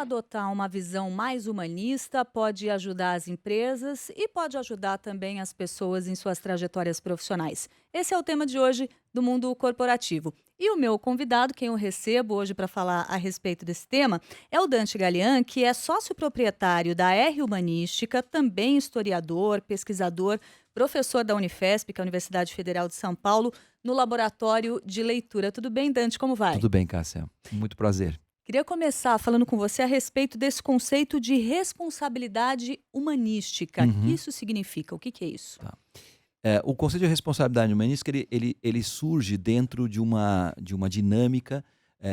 adotar uma visão mais humanista pode ajudar as empresas e pode ajudar também as pessoas em suas trajetórias profissionais? Esse é o tema de hoje do Mundo Corporativo. E o meu convidado, quem eu recebo hoje para falar a respeito desse tema, é o Dante Galian, que é sócio proprietário da R Humanística, também historiador, pesquisador, professor da Unifesp, que é a Universidade Federal de São Paulo, no Laboratório de Leitura. Tudo bem, Dante? Como vai? Tudo bem, Cássia. Muito prazer. Queria começar falando com você a respeito desse conceito de responsabilidade humanística. O que Uhum, isso significa? O que que é isso? tá. O conceito de responsabilidade humanística, ele surge dentro de uma dinâmica,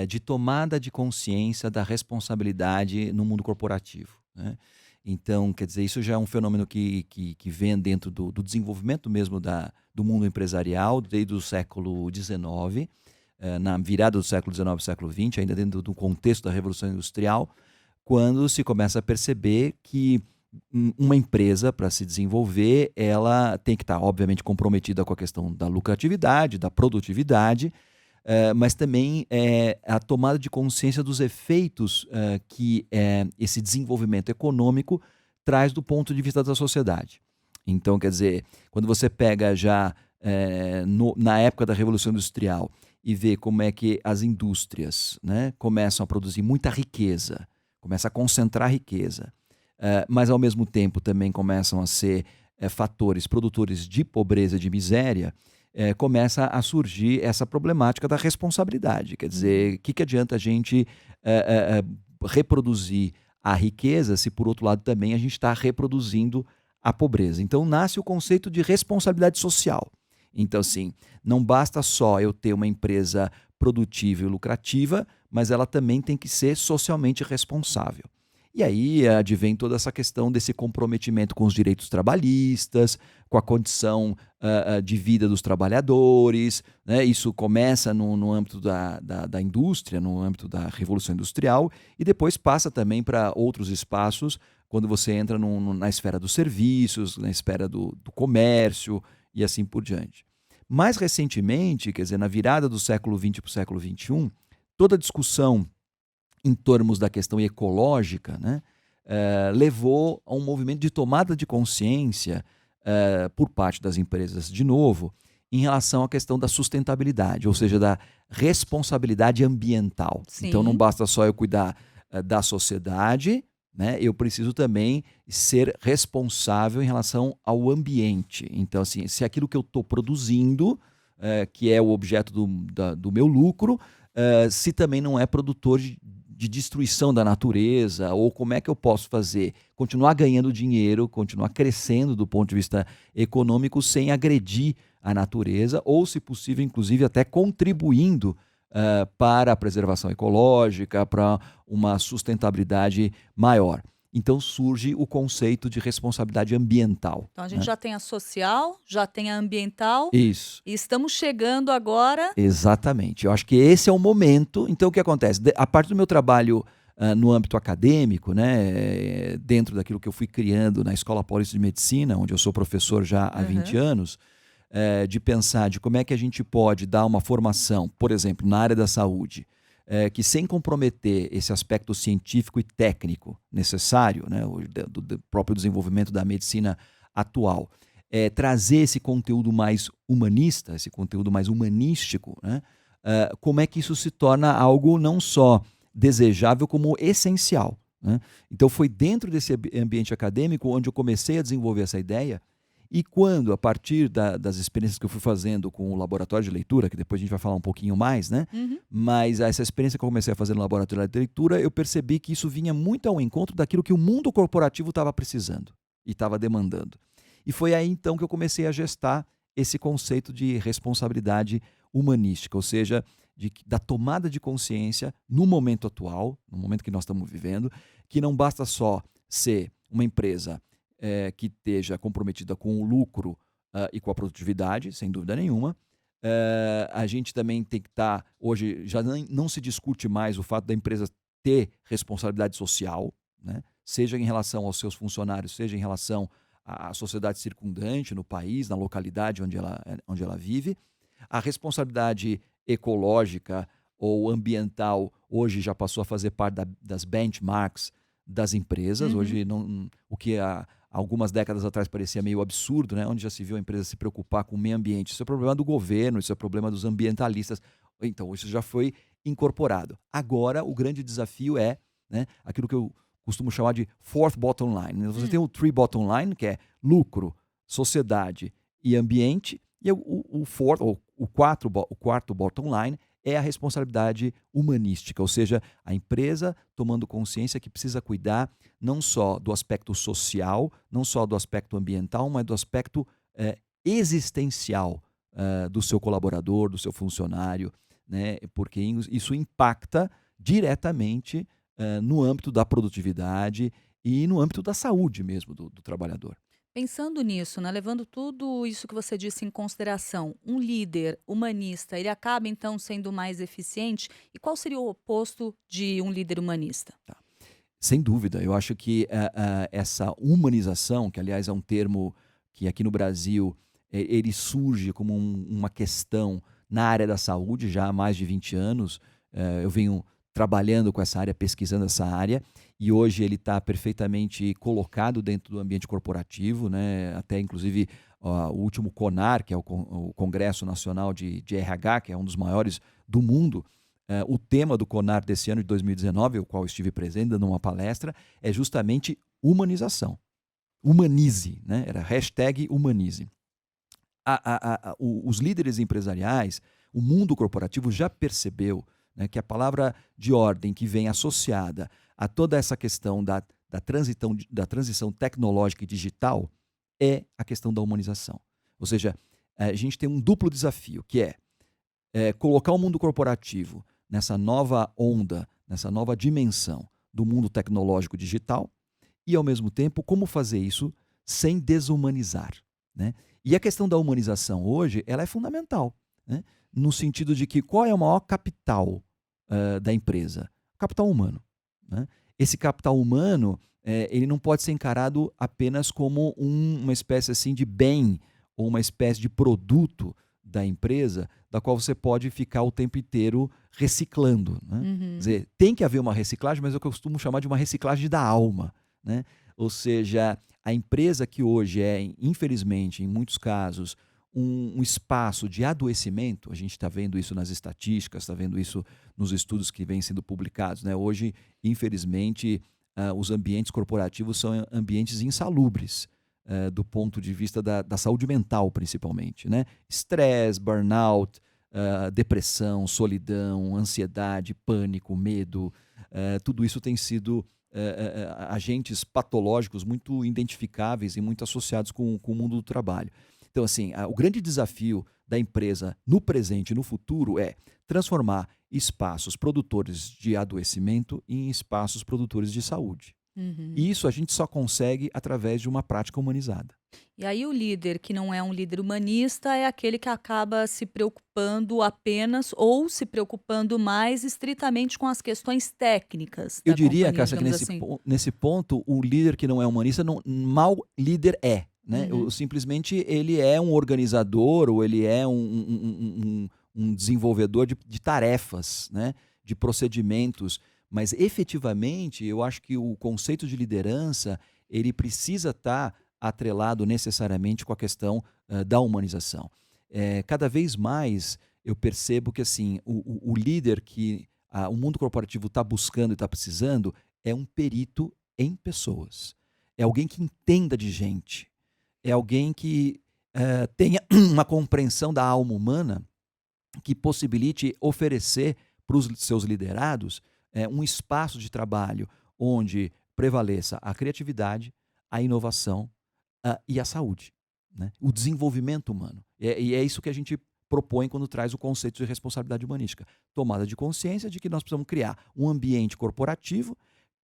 de tomada de consciência da responsabilidade no mundo corporativo, né. Então, quer dizer, isso já é um fenômeno que vem dentro do desenvolvimento mesmo do mundo empresarial desde o século XIX, na virada do século XIX, século XX, ainda dentro do contexto da Revolução Industrial, quando se começa a perceber que uma empresa, para se desenvolver, ela tem que estar, obviamente, comprometida com a questão da lucratividade, da produtividade, mas também a tomada de consciência dos efeitos que esse desenvolvimento econômico traz do ponto de vista da sociedade. Então, quer dizer, quando você pega já na época da Revolução Industrial e vê como é que as indústrias, né, começam a produzir muita riqueza, começa a concentrar riqueza, mas ao mesmo tempo também começam a ser fatores produtores de pobreza e de miséria, começa a surgir essa problemática da responsabilidade. Quer Uhum. dizer, o que, que adianta a gente reproduzir a riqueza se, por outro lado, também a gente está reproduzindo a pobreza? Então, nasce o conceito de responsabilidade social. Então, assim, não basta só eu ter uma empresa produtiva e lucrativa, mas ela também tem que ser socialmente responsável. E aí advém toda essa questão desse comprometimento com os direitos trabalhistas, com a condição de vida dos trabalhadores, né? Isso começa no âmbito da indústria, no âmbito da Revolução Industrial, e depois passa também para outros espaços, quando você entra na esfera dos serviços, na esfera do comércio e assim por diante. Mais recentemente, quer dizer, na virada do século XX para o século XXI, toda a discussão em termos da questão ecológica, né, levou a um movimento de tomada de consciência por parte das empresas, de novo, em relação à questão da sustentabilidade, ou seja, da responsabilidade ambiental. Então não Sim. basta só eu cuidar da sociedade, né, eu preciso também ser responsável em relação ao ambiente. Então, assim, se aquilo que eu estou produzindo, que é o objeto do meu lucro, se também não é produtor de destruição da natureza, ou como é que eu posso fazer, continuar ganhando dinheiro, continuar crescendo do ponto de vista econômico sem agredir a natureza, ou, se possível, inclusive até contribuindo para a preservação ecológica, para uma sustentabilidade maior. Então surge o conceito de responsabilidade ambiental, Então a gente né? já tem a social, já tem a ambiental Isso. e estamos chegando agora. Exatamente. Eu acho que esse é o momento. Então, o que acontece? A partir do meu trabalho no âmbito acadêmico, né, dentro daquilo que eu fui criando na Escola Paulista de Medicina, onde eu sou professor já há 20 Aham. anos, de pensar de como é que a gente pode dar uma formação, por exemplo, na área da saúde, que sem comprometer esse aspecto científico e técnico necessário, né, do próprio desenvolvimento da medicina atual, trazer esse conteúdo mais humanista, esse conteúdo mais humanístico, né, como é que isso se torna algo não só desejável, como essencial, né? Então foi dentro desse ambiente acadêmico onde eu comecei a desenvolver essa ideia, e quando, a partir das experiências que eu fui fazendo com o laboratório de leitura, que depois a gente vai falar um pouquinho mais, né? Uhum. Mas essa experiência que eu comecei a fazer no laboratório de leitura, eu percebi que isso vinha muito ao encontro daquilo que o mundo corporativo estava precisando e estava demandando. E foi aí então que eu comecei a gestar esse conceito de responsabilidade humanística, ou seja, da tomada de consciência no momento atual, no momento que nós estamos vivendo, que não basta só ser uma empresa que esteja comprometida com o lucro e com a produtividade, sem dúvida nenhuma. A gente também tem que estar, hoje já não se discute mais o fato da empresa ter responsabilidade social, né? Seja em relação aos seus funcionários, seja em relação à sociedade circundante, no país, na localidade onde ela vive. A responsabilidade ecológica ou ambiental hoje já passou a fazer parte das benchmarks das empresas. Uhum. Hoje, o que algumas décadas atrás parecia meio absurdo, né? Onde já se viu a empresa se preocupar com o meio ambiente. Isso é problema do governo, isso é problema dos ambientalistas. Então, isso já foi incorporado. Agora, o grande desafio é, né, aquilo que eu costumo chamar de fourth bottom line. Você tem o three bottom line, que é lucro, sociedade e ambiente, e o fourth, ou o quarto bottom line é a responsabilidade humanística, ou seja, a empresa tomando consciência que precisa cuidar não só do aspecto social, não só do aspecto ambiental, mas do aspecto existencial do seu colaborador, do seu funcionário, né? Porque isso impacta diretamente no âmbito da produtividade e no âmbito da saúde mesmo do trabalhador. Pensando nisso, né, levando tudo isso que você disse em consideração, um líder humanista, ele acaba então sendo mais eficiente? E qual seria o oposto de um líder humanista? Tá. Sem dúvida, eu acho que essa humanização, que aliás é um termo que aqui no Brasil ele surge como uma questão na área da saúde já há mais de 20 anos. Eu venho trabalhando com essa área, pesquisando essa área, e hoje ele está perfeitamente colocado dentro do ambiente corporativo, né? Até inclusive o último CONAR, que é o Congresso Nacional de RH, que é um dos maiores do mundo. O tema do CONAR desse ano de 2019, o qual estive presente dando uma palestra, é justamente humanização. Humanize, né? Era hashtag humanize. Os líderes empresariais, o mundo corporativo já percebeu, né, que a palavra de ordem que vem associada a toda essa questão da transição tecnológica e digital é a questão da humanização. Ou seja, a gente tem um duplo desafio, que é colocar o mundo corporativo nessa nova onda, nessa nova dimensão do mundo tecnológico digital e, ao mesmo tempo, como fazer isso sem desumanizar, né? E a questão da humanização hoje, ela é fundamental, né? No sentido de que qual é o maior capital da empresa? O capital humano, né? Esse capital humano, ele não pode ser encarado apenas como uma espécie assim de bem ou uma espécie de produto da empresa, da qual você pode ficar o tempo inteiro reciclando, né? Quer Uhum. dizer, tem que haver uma reciclagem, mas eu costumo chamar de uma reciclagem da alma, né? Ou seja, a empresa que hoje é, infelizmente, em muitos casos, um espaço de adoecimento, a gente está vendo isso nas estatísticas, está vendo isso nos estudos que vêm sendo publicados, né? Hoje, infelizmente, os ambientes corporativos são ambientes insalubres, do ponto de vista da saúde mental, principalmente, né? Estresse, burnout, depressão, solidão, ansiedade, pânico, medo, tudo isso tem sido agentes patológicos muito identificáveis e muito associados com o mundo do trabalho. Então, assim, o grande desafio da empresa no presente e no futuro é transformar espaços produtores de adoecimento em espaços produtores de saúde. Uhum. E isso a gente só consegue através de uma prática humanizada. E aí o líder que não é um líder humanista é aquele que acaba se preocupando apenas ou se preocupando mais estritamente com as questões técnicas Eu da diria, companhia, Cássia, que digamos assim. nesse ponto, o líder que não é humanista, mal líder é, né? Uhum. Simplesmente ele é um organizador ou ele é um desenvolvedor de tarefas, né? De procedimentos. Mas efetivamente, eu acho que o conceito de liderança ele precisa estar atrelado necessariamente com a questão da humanização. Cada vez mais eu percebo que assim o líder que o mundo corporativo está buscando e está precisando é um perito em pessoas. É alguém que entenda de gente. É alguém que tenha uma compreensão da alma humana que possibilite oferecer para os seus liderados um espaço de trabalho onde prevaleça a criatividade, a inovação e a saúde, né? O desenvolvimento humano. E é isso que a gente propõe quando traz o conceito de responsabilidade humanística. Tomada de consciência de que nós precisamos criar um ambiente corporativo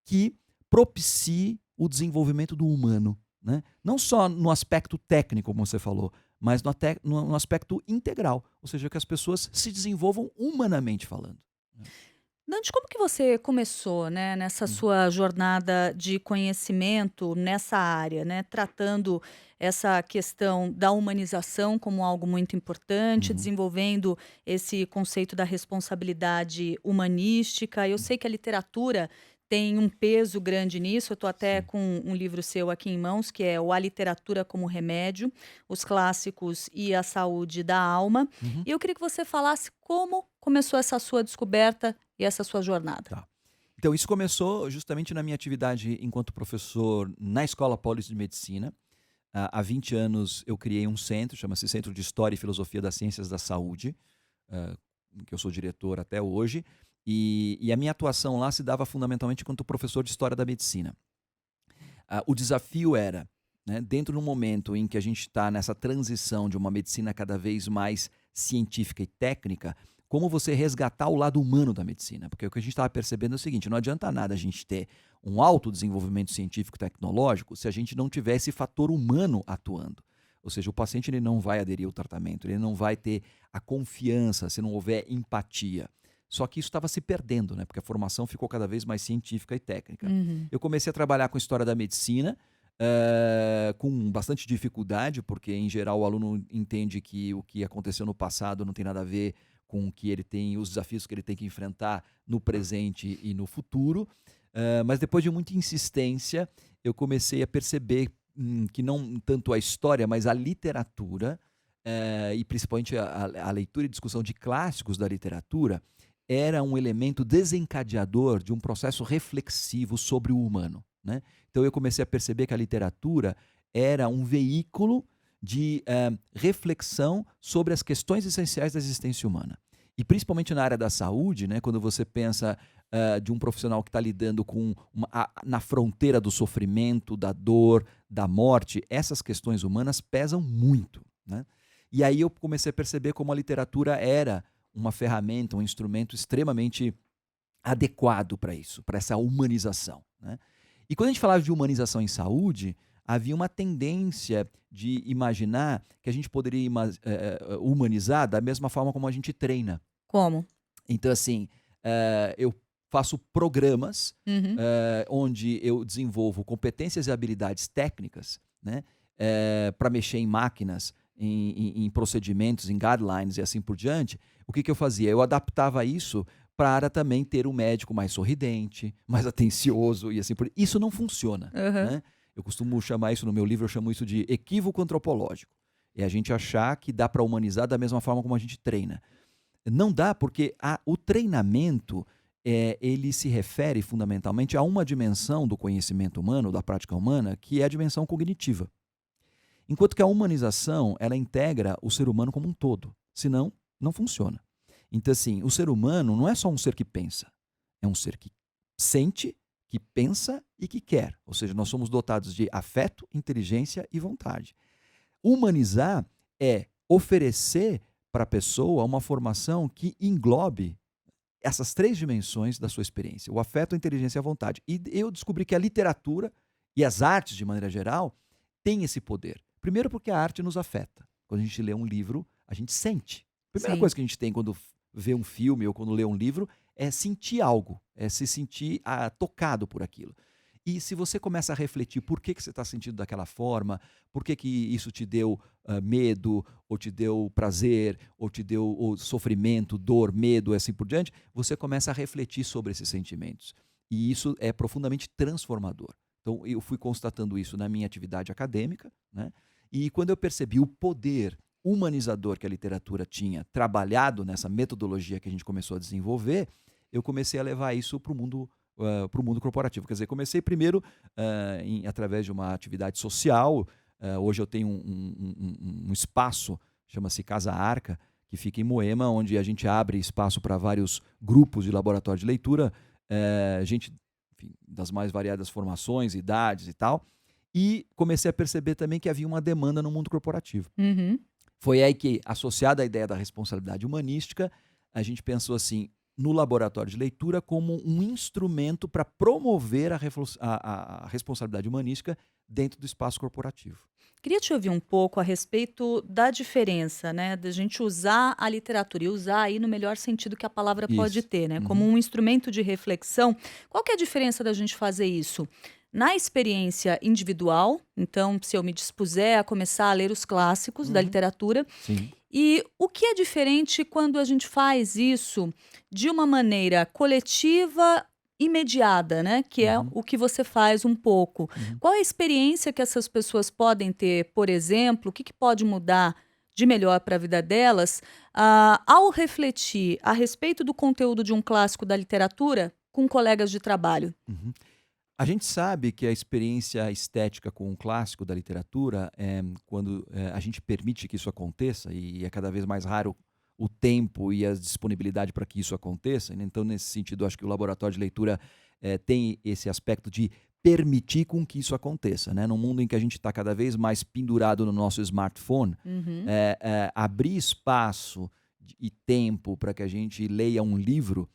que propicie o desenvolvimento do humano, né? Não só no aspecto técnico, como você falou, mas no aspecto integral, ou seja, que as pessoas se desenvolvam humanamente falando, né? Dante, como que você começou, né, nessa Hum, sua jornada de conhecimento nessa área, né, tratando essa questão da humanização como algo muito importante, uhum, desenvolvendo esse conceito da responsabilidade humanística. Eu uhum, sei que a literatura tem um peso grande nisso. Eu estou até sim. com um livro seu aqui em mãos, que é o A Literatura como Remédio, os clássicos e a saúde da alma. Uhum. E eu queria que você falasse como começou essa sua descoberta e essa sua jornada. Tá. Então, isso começou justamente na minha atividade enquanto professor na Escola Paulista de Medicina. Há 20 anos eu criei um centro, chama-se Centro de História e Filosofia das Ciências da Saúde, ah, que eu sou diretor até hoje, e a minha atuação lá se dava fundamentalmente enquanto professor de História da Medicina. O desafio era, né, dentro do momento em que a gente está nessa transição de uma medicina cada vez mais científica e técnica, como você resgatar o lado humano da medicina? Porque o que a gente estava percebendo é o seguinte: não adianta nada a gente ter um alto desenvolvimento científico e tecnológico se a gente não tiver esse fator humano atuando. Ou seja, o paciente ele não vai aderir ao tratamento, ele não vai ter a confiança se não houver empatia. Só que isso estava se perdendo, né? Porque a formação ficou cada vez mais científica e técnica. Uhum. Eu comecei a trabalhar com história da medicina, com bastante dificuldade, porque em geral o aluno entende que o que aconteceu no passado não tem nada a ver com o que ele tem, os desafios que ele tem que enfrentar no presente e no futuro. Mas depois de muita insistência, eu comecei a perceber que não tanto a história, mas a literatura, e principalmente a leitura e discussão de clássicos da literatura, era um elemento desencadeador de um processo reflexivo sobre o humano, né? Então eu comecei a perceber que a literatura era um veículo de reflexão sobre as questões essenciais da existência humana. E principalmente na área da saúde, né, quando você pensa de um profissional que está lidando com na fronteira do sofrimento, da dor, da morte, essas questões humanas pesam muito, né? E aí eu comecei a perceber como a literatura era uma ferramenta, um instrumento extremamente adequado para isso, para essa humanização, né? E quando a gente falava de humanização em saúde, havia uma tendência de imaginar que a gente poderia humanizar da mesma forma como a gente treina. Como? Então, assim, eu faço programas Uhum. onde eu desenvolvo competências e habilidades técnicas, né, para mexer em máquinas, em procedimentos, em guidelines e assim por diante. O que eu fazia? Eu adaptava isso para também ter um médico mais sorridente, mais atencioso e assim por diante. Isso não funciona, Aham. né? Eu costumo chamar isso no meu livro, eu chamo isso de equívoco antropológico. É a gente achar que dá para humanizar da mesma forma como a gente treina. Não dá, porque o treinamento, ele se refere fundamentalmente a uma dimensão do conhecimento humano, da prática humana, que é a dimensão cognitiva. Enquanto que a humanização, ela integra o ser humano como um todo. Senão, não funciona. Então, assim, o ser humano não é só um ser que pensa. É um ser que sente, que pensa e que quer. Ou seja, nós somos dotados de afeto, inteligência e vontade. Humanizar é oferecer para a pessoa uma formação que englobe essas três dimensões da sua experiência: o afeto, a inteligência e a vontade. E eu descobri que a literatura e as artes, de maneira geral, têm esse poder. Primeiro, porque a arte nos afeta. Quando a gente lê um livro, a gente sente. A primeira Sim. coisa que a gente tem quando vê um filme ou quando lê um livro é sentir algo, é se sentir tocado por aquilo. E se você começa a refletir por que você está sentindo daquela forma, por que isso te deu medo, ou te deu prazer, ou te deu sofrimento, dor, medo, e assim por diante, você começa a refletir sobre esses sentimentos. E isso é profundamente transformador. Então, eu fui constatando isso na minha atividade acadêmica, né? E quando eu percebi o poder humanizador que a literatura tinha trabalhado nessa metodologia que a gente começou a desenvolver, eu comecei a levar isso para o mundo corporativo. Quer dizer, comecei primeiro através de uma atividade social. Hoje eu tenho um espaço, chama-se Casa Arca, que fica em Moema, onde a gente abre espaço para vários grupos de laboratório de leitura, gente, enfim, das mais variadas formações, idades e tal. E comecei a perceber também que havia uma demanda no mundo corporativo. Uhum. Foi aí que, associada à ideia da responsabilidade humanística, a gente pensou assim: no laboratório de leitura como um instrumento para promover a responsabilidade humanística dentro do espaço corporativo. Queria te ouvir um pouco a respeito da diferença, né, da gente usar a literatura e usar aí no melhor sentido que a palavra pode Isso. ter, né, como Uhum. um instrumento de reflexão. Qual que é a diferença da gente fazer isso? Na experiência individual, então, se eu me dispuser a começar a ler os clássicos da Uhum. literatura, Sim. e o que é diferente quando a gente faz isso de uma maneira coletiva e mediada, né, que é Uhum. o que você faz um pouco. Uhum. Qual é a experiência que essas pessoas podem ter, por exemplo, o que que pode mudar de melhor para a vida delas, ao refletir a respeito do conteúdo de um clássico da literatura com colegas de trabalho? Uhum. A gente sabe que a experiência estética com um clássico da literatura, quando a gente permite que isso aconteça, e é cada vez mais raro o tempo e a disponibilidade para que isso aconteça, né? Então, nesse sentido, acho que o laboratório de leitura tem esse aspecto de permitir com que isso aconteça. Né? Num mundo em que a gente está cada vez mais pendurado no nosso smartphone, Uhum. abrir espaço e tempo para que a gente leia um livro,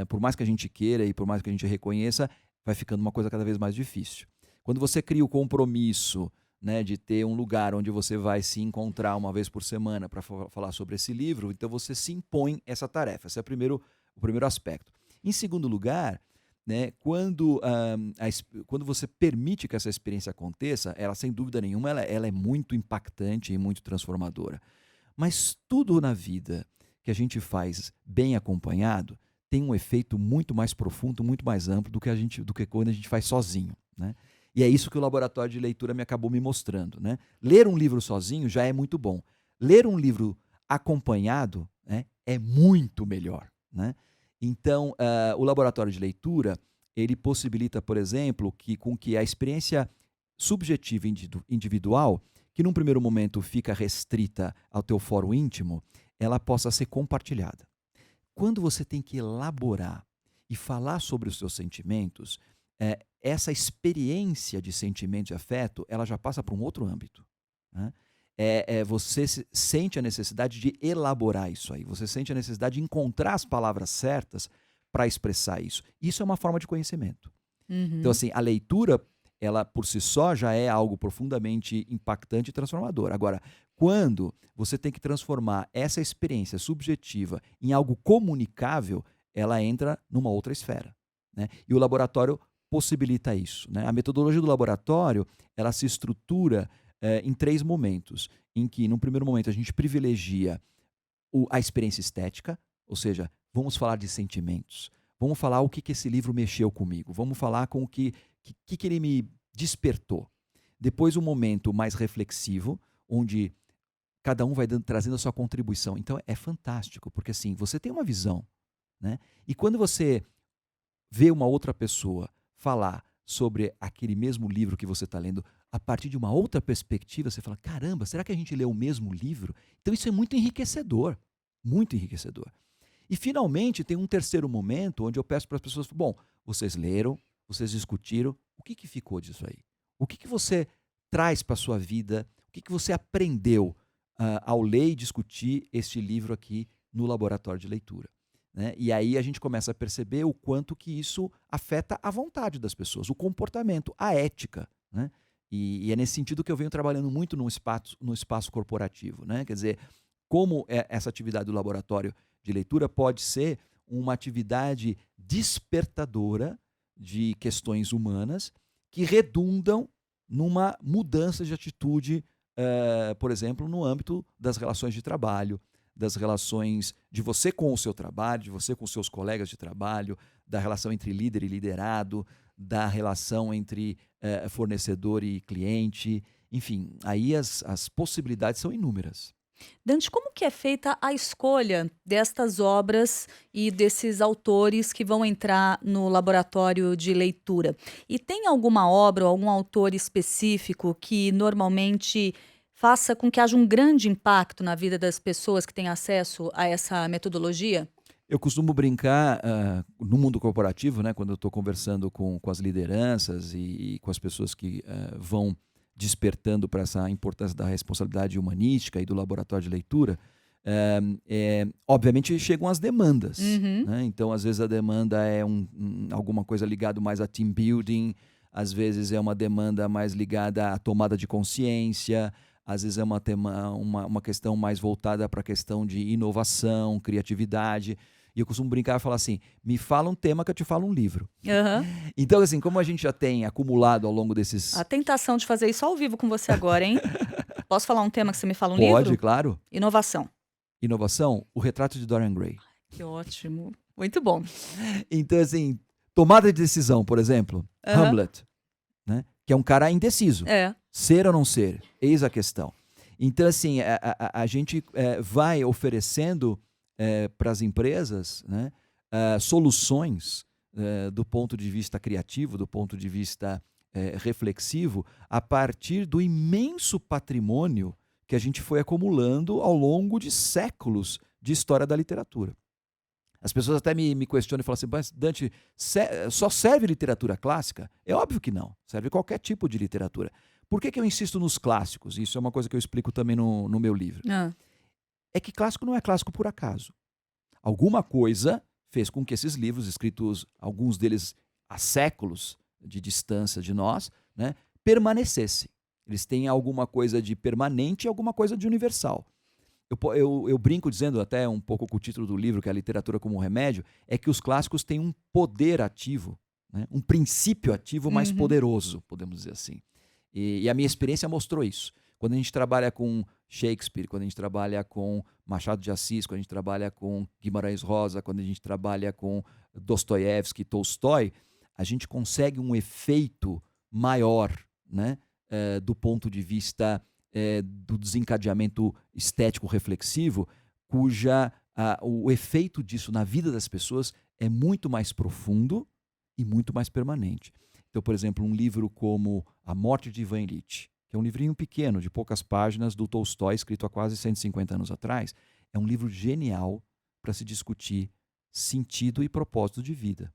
por mais que a gente queira e por mais que a gente reconheça, vai ficando uma coisa cada vez mais difícil. Quando você cria o compromisso, né, de ter um lugar onde você vai se encontrar uma vez por semana para falar sobre esse livro, então você se impõe essa tarefa. Esse é o primeiro aspecto. Em segundo lugar, né, quando você permite que essa experiência aconteça, ela sem dúvida nenhuma ela é muito impactante e muito transformadora. Mas tudo na vida que a gente faz bem acompanhado tem um efeito muito mais profundo, muito mais amplo do que quando a gente faz sozinho, né? E é isso que o laboratório de leitura me acabou me mostrando, né? Ler um livro sozinho já é muito bom. Ler um livro acompanhado, né, é muito melhor, né? Então, o laboratório de leitura, ele possibilita, por exemplo, com que a experiência subjetiva individual, que num primeiro momento fica restrita ao teu fórum íntimo, ela possa ser compartilhada. Quando você tem que elaborar e falar sobre os seus sentimentos, essa experiência de sentimento e afeto, ela já passa para um outro âmbito, né? Você sente a necessidade de elaborar isso aí, você sente a necessidade de encontrar as palavras certas para expressar isso. Isso é uma forma de conhecimento. Então, Uhum. assim, a leitura, ela por si só já é algo profundamente impactante e transformador. Agora, quando você tem que transformar essa experiência subjetiva em algo comunicável, ela entra numa outra esfera, né? E o laboratório possibilita isso, né? A metodologia do laboratório, ela se estrutura em três momentos, em que, num primeiro momento, a gente privilegia a experiência estética, ou seja, vamos falar de sentimentos, vamos falar o que, que esse livro mexeu comigo, vamos falar com que ele me despertou. Depois um momento mais reflexivo, onde cada um vai trazendo a sua contribuição. Então é fantástico, porque assim, você tem uma visão, né? E quando você vê uma outra pessoa falar sobre aquele mesmo livro que você está lendo a partir de uma outra perspectiva, você fala: caramba, será que a gente lê o mesmo livro? Então isso é muito enriquecedor, muito enriquecedor. E finalmente tem um terceiro momento onde eu peço para as pessoas: bom, vocês leram, vocês discutiram, o que, que ficou disso aí? O que, que você traz para a sua vida? O que, que você aprendeu ao ler e discutir este livro aqui no laboratório de leitura? Né? E aí a gente começa a perceber o quanto que isso afeta a vontade das pessoas, o comportamento, a ética, né? E é nesse sentido que eu venho trabalhando muito no espaço corporativo, né? Quer dizer, como essa atividade do laboratório de leitura pode ser uma atividade despertadora de questões humanas que redundam numa mudança de atitude, por exemplo, no âmbito das relações de trabalho, das relações de você com o seu trabalho, de você com os seus colegas de trabalho, da relação entre líder e liderado, da relação entre fornecedor e cliente. Enfim, aí as possibilidades são inúmeras. Dante, como que é feita a escolha destas obras e desses autores que vão entrar no laboratório de leitura? E tem alguma obra ou algum autor específico que normalmente faça com que haja um grande impacto na vida das pessoas que têm acesso a essa metodologia? Eu costumo brincar no mundo corporativo, né, quando eu estou conversando com as lideranças e com as pessoas que vão despertando para essa importância da responsabilidade humanística e do laboratório de leitura, Obviamente chegam as demandas. Uhum. Né? Então, às vezes, a demanda é alguma coisa ligada mais a team building, às vezes é uma demanda mais ligada à tomada de consciência, às vezes é uma questão mais voltada para a questão de inovação, criatividade. E eu costumo brincar e falar assim, me fala um tema que eu te falo um livro. Aham. Então, assim, como a gente já tem acumulado ao longo desses... A tentação de fazer isso ao vivo com você agora, hein? Posso falar um tema que você me fala um Pode, livro? claro. Inovação. Inovação, O Retrato de Dorian Gray. Que ótimo. Muito bom. Então, assim, tomada de decisão, por exemplo, Aham. Hamlet, né? Que é um cara indeciso. É. Ser ou não ser? Eis a questão. Então, assim, a gente vai oferecendo para as empresas, né, soluções do ponto de vista criativo, do ponto de vista reflexivo, a partir do imenso patrimônio que a gente foi acumulando ao longo de séculos de história da literatura. As pessoas até me questionam e falam assim, mas Dante, só serve literatura clássica? É óbvio que não, serve qualquer tipo de literatura. Por que eu insisto nos clássicos? Isso é uma coisa que eu explico também no meu livro. Ah. É que clássico não é clássico por acaso. Alguma coisa fez com que esses livros, escritos, alguns deles há séculos de distância de nós, né, permanecessem. Eles têm alguma coisa de permanente e alguma coisa de universal. Eu brinco dizendo até um pouco com o título do livro, que é a literatura como remédio, é que os clássicos têm um poder ativo, né? Um princípio ativo mais Uhum. poderoso, podemos dizer assim. E a minha experiência mostrou isso. Quando a gente trabalha com Shakespeare, quando a gente trabalha com Machado de Assis, quando a gente trabalha com Guimarães Rosa, quando a gente trabalha com Dostoiévski, Tolstói, a gente consegue um efeito maior, né? Do ponto de vista do desencadeamento estético reflexivo, o efeito disso na vida das pessoas é muito mais profundo e muito mais permanente. Então, por exemplo, um livro como A Morte de Ivan Ilitch, que é um livrinho pequeno, de poucas páginas, do Tolstói, escrito há quase 150 anos atrás, é um livro genial para se discutir sentido e propósito de vida.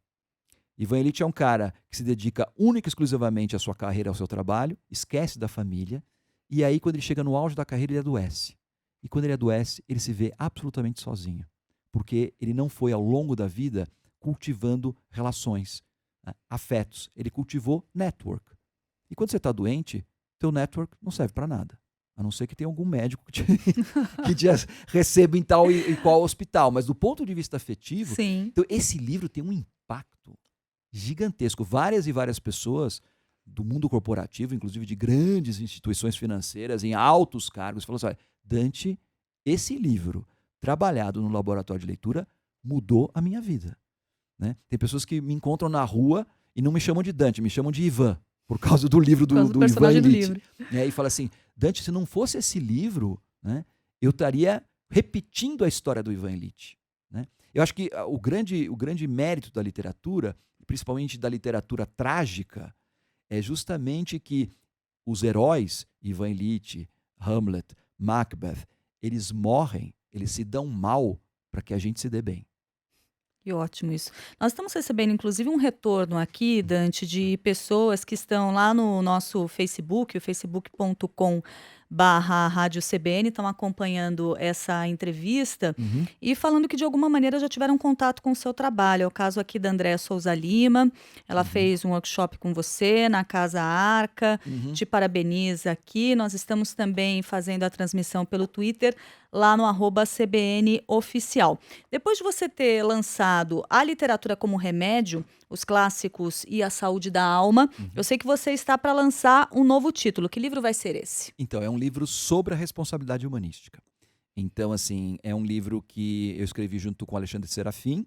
Ivan Ilitch é um cara que se dedica única e exclusivamente à sua carreira, ao seu trabalho, esquece da família, e aí quando ele chega no auge da carreira ele adoece. E quando ele adoece, ele se vê absolutamente sozinho, porque ele não foi ao longo da vida cultivando relações, né, afetos, ele cultivou network. E quando você está doente, teu network não serve para nada, a não ser que tenha algum médico que te receba em tal e qual hospital, mas do ponto de vista afetivo, Sim. então esse livro tem um impacto gigantesco. Várias e várias pessoas do mundo corporativo, inclusive de grandes instituições financeiras, em altos cargos, falaram assim, olha, Dante, esse livro, trabalhado no laboratório de leitura, mudou a minha vida. Né? Tem pessoas que me encontram na rua e não me chamam de Dante, me chamam de Ivan, por causa do livro do Ivan personagem do Ilitch. livro. E fala assim, Dante, se não fosse esse livro, né, eu estaria repetindo a história do Ivan Ilitch. Né? Eu acho que o grande mérito da literatura, principalmente da literatura trágica, é justamente que os heróis, Ivan Ilitch, Hamlet, Macbeth, eles morrem, eles se dão mal para que a gente se dê bem. Que ótimo isso. Nós estamos recebendo, inclusive, um retorno aqui, Dante, de pessoas que estão lá no nosso Facebook, o facebook.com/Rádio CBN, estão acompanhando essa entrevista Uhum. e falando que, de alguma maneira, já tiveram contato com o seu trabalho. É o caso aqui da Andréa Souza Lima. Ela fez um workshop com você na Casa Arca. Uhum. Te parabeniza aqui. Nós estamos também fazendo a transmissão pelo Twitter, lá no @CBN Oficial. Depois de você ter lançado A Literatura como Remédio, os clássicos e a saúde da alma, eu sei que você está para lançar um novo título. Que livro vai ser esse? Então, é um livro sobre a responsabilidade humanística. Então, assim, é um livro que eu escrevi junto com o Alexandre Serafim,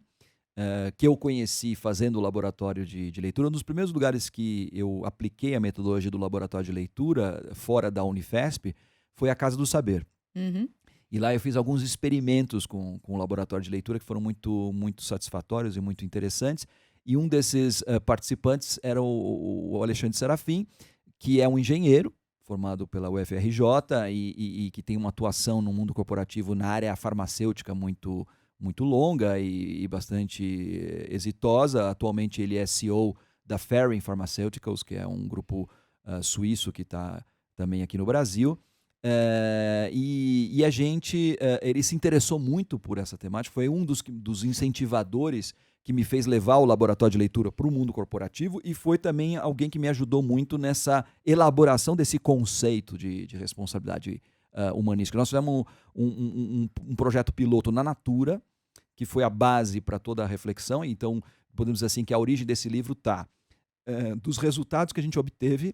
que eu conheci fazendo o laboratório de leitura. Um dos primeiros lugares que eu apliquei a metodologia do laboratório de leitura, fora da Unifesp, foi a Casa do Saber. Uhum. E lá eu fiz alguns experimentos com o laboratório de leitura que foram muito, muito satisfatórios e muito interessantes. E um desses participantes era o Alexandre Serafim, que é um engenheiro formado pela UFRJ e que tem uma atuação no mundo corporativo na área farmacêutica muito, muito longa e bastante exitosa. Atualmente ele é CEO da Ferring Pharmaceuticals, que é um grupo suíço que está também aqui no Brasil. E a gente, ele se interessou muito por essa temática, foi um dos incentivadores que me fez levar o laboratório de leitura para o mundo corporativo e foi também alguém que me ajudou muito nessa elaboração desse conceito de responsabilidade humanística. Nós fizemos um projeto piloto na Natura, que foi a base para toda a reflexão, então podemos dizer assim que a origem desse livro está dos resultados que a gente obteve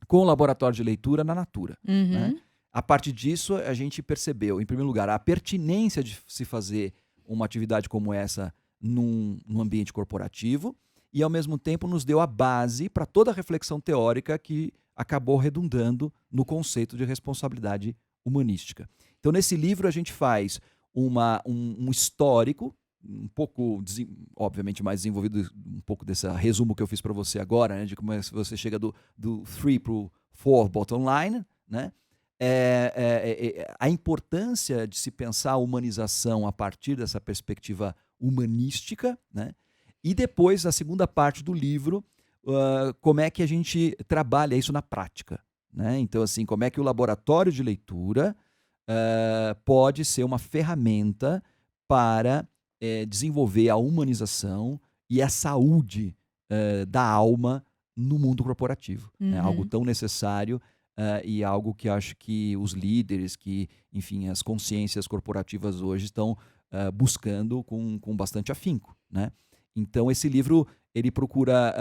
com o laboratório de leitura na Natura, né? Uhum. A partir disso, a gente percebeu, em primeiro lugar, a pertinência de se fazer uma atividade como essa num ambiente corporativo e, ao mesmo tempo, nos deu a base para toda a reflexão teórica que acabou redundando no conceito de responsabilidade humanística. Então, nesse livro, a gente faz um histórico, um pouco, obviamente, mais desenvolvido, um pouco desse resumo que eu fiz para você agora, né, de como é que você chega do 3 para o 4 bottom line, né? A importância de se pensar a humanização a partir dessa perspectiva humanística, né? E depois, a segunda parte do livro, como é que a gente trabalha isso na prática, né? Então, assim, como é que o laboratório de leitura pode ser uma ferramenta para desenvolver a humanização e a saúde da alma no mundo corporativo, né? Algo Uhum. tão necessário e algo que acho que os líderes, que, enfim, as consciências corporativas hoje estão buscando com bastante afinco, né? Então, esse livro ele procura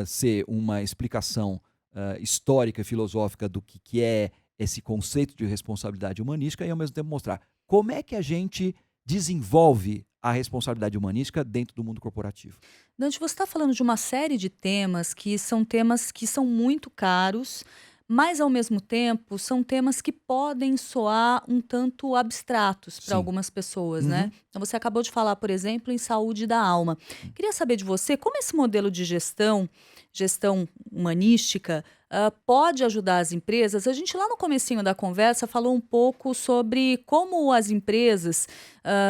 ser uma explicação histórica e filosófica do que é esse conceito de responsabilidade humanística e, ao mesmo tempo, mostrar como é que a gente desenvolve a responsabilidade humanística dentro do mundo corporativo. Dante, você está falando de uma série de temas que são muito caros, mas ao mesmo tempo são temas que podem soar um tanto abstratos para Sim. algumas pessoas, né? Uhum. Então você acabou de falar, por exemplo, em saúde da alma. Queria saber de você como esse modelo de gestão humanística, pode ajudar as empresas. A gente lá no comecinho da conversa falou um pouco sobre como as empresas,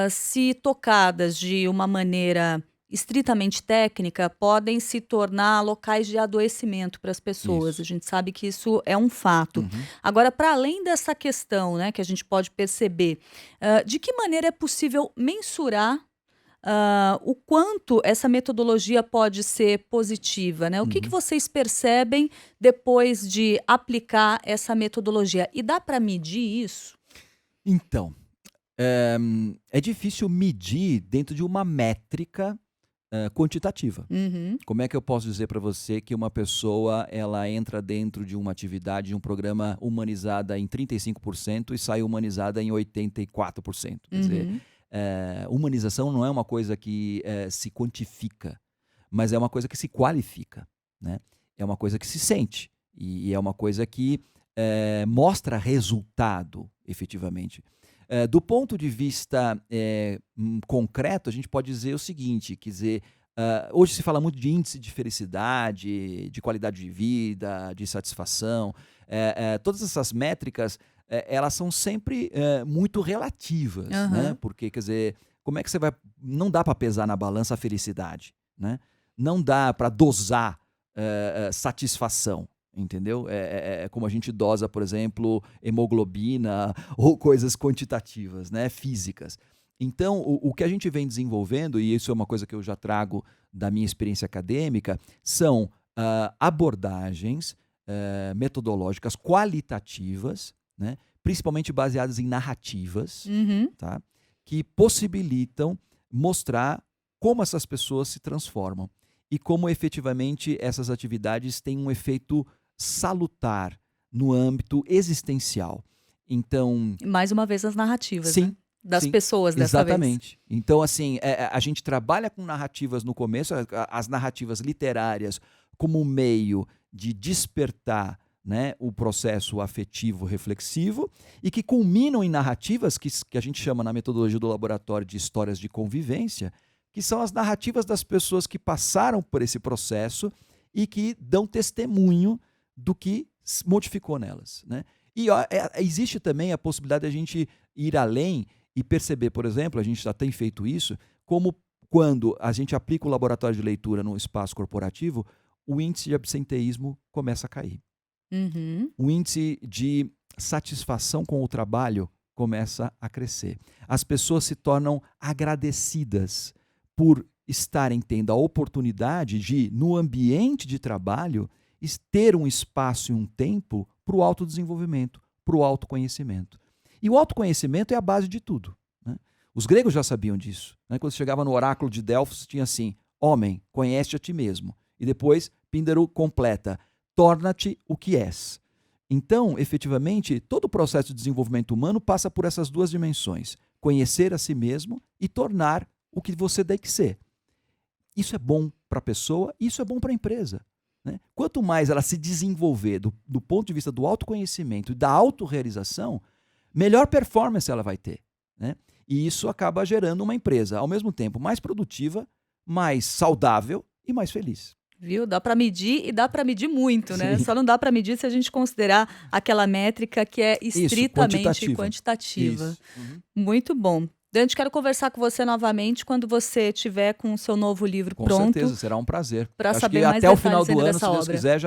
se tocadas de uma maneira estritamente técnica, podem se tornar locais de adoecimento para as pessoas. A Isso. gente sabe que isso é um fato. Uhum. Agora, para além dessa questão, né, que a gente pode perceber, de que maneira é possível mensurar o quanto essa metodologia pode ser positiva, né? O que Uhum. vocês percebem depois de aplicar essa metodologia? E dá para medir isso? Então, é difícil medir dentro de uma métrica quantitativa. Uhum, Como é que eu posso dizer para você que uma pessoa ela entra dentro de uma atividade, de um programa humanizada em 35% e sai humanizada em 84%? Quer dizer, uhum. humanização não é uma coisa que se quantifica, mas é uma coisa que se qualifica, né? É uma coisa que se sente e é uma coisa que mostra resultado, efetivamente. Do ponto de vista concreto, a gente pode dizer o seguinte, quer dizer, hoje se fala muito de índice de felicidade, de qualidade de vida, de satisfação. Todas essas métricas, elas são sempre muito relativas, né? Aham. Porque, quer dizer, como é que você vai. Não dá para pesar na balança a felicidade, né? Não dá para dosar satisfação. Entendeu? É como a gente dosa, por exemplo, hemoglobina ou coisas quantitativas, né, físicas. Então, o que a gente vem desenvolvendo, e isso é uma coisa que eu já trago da minha experiência acadêmica, são abordagens metodológicas qualitativas, né, principalmente baseadas em narrativas, Uhum. tá, que possibilitam mostrar como essas pessoas se transformam e como efetivamente essas atividades têm um efeito salutar no âmbito existencial. Então, Mais uma vez as narrativas, né? sim, Das sim, pessoas dessa vez. exatamente. Então, assim, a gente trabalha com narrativas no começo, as narrativas literárias como um meio de despertar, né, o processo afetivo reflexivo e que culminam em narrativas que a gente chama na metodologia do laboratório de histórias de convivência, que são as narrativas das pessoas que passaram por esse processo e que dão testemunho do que modificou nelas, né? E ó, existe também a possibilidade de a gente ir além e perceber, por exemplo, a gente já tem feito isso, como quando a gente aplica o laboratório de leitura no espaço corporativo, o índice de absenteísmo começa a cair. Uhum. O índice de satisfação com o trabalho começa a crescer. As pessoas se tornam agradecidas por estarem tendo a oportunidade de, no ambiente de trabalho, ter um espaço e um tempo para o autodesenvolvimento, para o autoconhecimento. E o autoconhecimento é a base de tudo, né? Os gregos já sabiam disso, né? Quando você chegava no oráculo de Delfos, tinha assim: homem, conhece a ti mesmo. E depois, Píndaro completa: torna-te o que és. Então, efetivamente, todo o processo de desenvolvimento humano passa por essas duas dimensões: conhecer a si mesmo e tornar o que você tem que ser. Isso é bom para a pessoa, isso é bom para a empresa, né? Quanto mais ela se desenvolver do ponto de vista do autoconhecimento e da autorrealização, melhor performance ela vai ter, né? E isso acaba gerando uma empresa, ao mesmo tempo, mais produtiva, mais saudável e mais feliz. Viu? Dá para medir e dá para medir muito, né? Sim. Só não dá para medir se a gente considerar aquela métrica que é estritamente quantitativa. Isso. Uhum. Muito bom. Dante, quero conversar com você novamente quando você tiver com o seu novo livro Com pronto. certeza, será um prazer. Para Acho saber que mais até o final detalhes do ainda ano, dessa se Deus obra. quiser,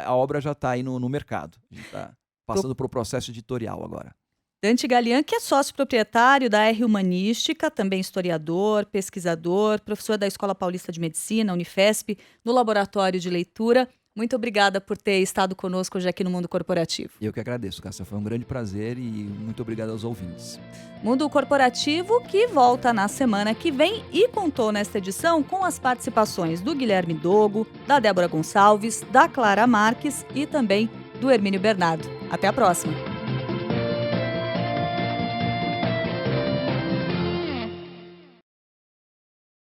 a obra já está aí no mercado. A gente está passando por um processo editorial agora. Dante Galian, que é sócio proprietário da R Humanística, também historiador, pesquisador, professor da Escola Paulista de Medicina, Unifesp, no Laboratório de Leitura. Muito obrigada por ter estado conosco hoje aqui no Mundo Corporativo. Eu que agradeço, Cássia. Foi um grande prazer e muito obrigado aos ouvintes. Mundo Corporativo, que volta na semana que vem e contou nesta edição com as participações do Guilherme Dogo, da Débora Gonçalves, da Clara Marques e também do Hermínio Bernardo. Até a próxima!